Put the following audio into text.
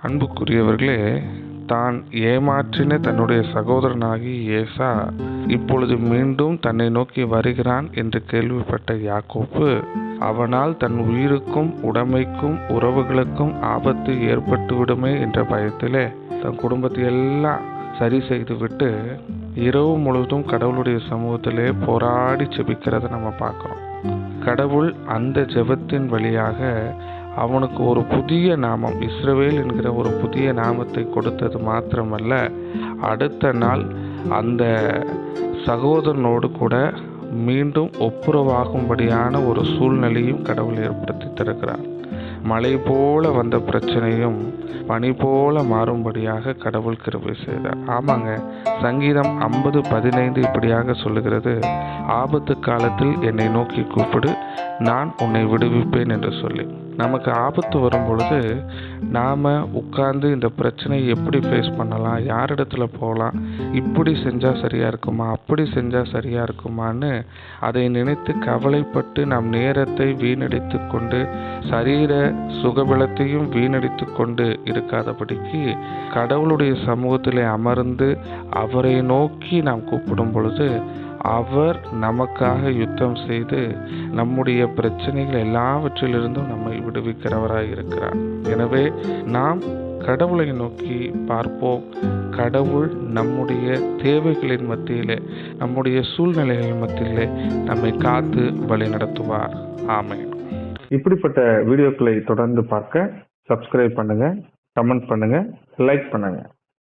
அன்புக்குரியவர்களே, தான் ஏமாற்றின தன்னுடைய சகோதரனாகி ஏசா இப்பொழுது மீண்டும் தன்னை நோக்கி வருகிறான் என்று கேள்விப்பட்ட யாக்கோப்பு அவனால் தன் உயிருக்கும் உடைமைக்கும் உறவுகளுக்கும் ஆபத்து ஏற்பட்டுவிடுமே என்ற பயத்திலே தன் குடும்பத்தை எல்லாம் சரி செய்துவிட்டு இரவு முழுவதும் கடவுளுடைய சமூகத்திலே போராடி ஜெபிக்கிறத நம்ம பார்க்குறோம். கடவுள் அந்த ஜெபத்தின் வழியாக அவனுக்கு ஒரு புதிய நாமம், இஸ்ரவேல் என்கிற ஒரு புதிய நாமத்தை கொடுத்தது மாத்திரமல்ல, அடுத்த நாள் அந்த சகோதரனோடு கூட மீண்டும் ஒப்புரவாகும்படியான ஒரு சூழ்நிலையும் கடவுள் ஏற்படுத்தி தருகிறார். மழை போல வந்த பிரச்சனையும் பனி போல மாறும்படியாக கடவுள் கிருபை செய்தார். ஆமாங்க, சங்கீதம் 50:15 இப்படியாக சொல்லுகிறது, ஆபத்து காலத்தில் என்னை நோக்கி கூப்பிடு, நான் உன்னை விடுவிப்பேன் என்று சொல்லி. நமக்கு ஆபத்து வரும் பொழுது நாம் உட்கார்ந்து இந்த பிரச்சனையை எப்படி ஃபேஸ் பண்ணலாம், யாரிடத்துல போகலாம், இப்படி செஞ்சால் சரியாக இருக்குமா, அப்படி செஞ்சால் சரியாக இருக்குமான்னு அதை நினைத்து கவலைப்பட்டு நாம் நேரத்தை வீணடித்து கொண்டு சரீர சுகபலத்தையும் வீணடித்து கொண்டு இருக்காதபடிக்கு கடவுளுடைய சமூகத்திலே அமர்ந்து அவரை நோக்கி நாம் கூப்பிடும் பொழுது அவர் நமக்காக யுத்தம் செய்து நம்முடைய பிரச்சனைகள் எல்லாவற்றிலிருந்தும் நம்மை விடுவிக்கிறவராய் இருக்கிறார். எனவே நாம் கடவுளை நோக்கி பார்ப்போம். கடவுள் நம்முடைய தேவைகளின் மத்தியிலே, நம்முடைய சூழ்நிலைகளின் மத்தியிலே நம்மை காத்து வழி நடத்துவார். ஆமென். இப்படிப்பட்ட வீடியோக்களை தொடர்ந்து பார்க்க சப்ஸ்கிரைப் பண்ணுங்க, கமெண்ட் பண்ணுங்க, லைக் பண்ணுங்க.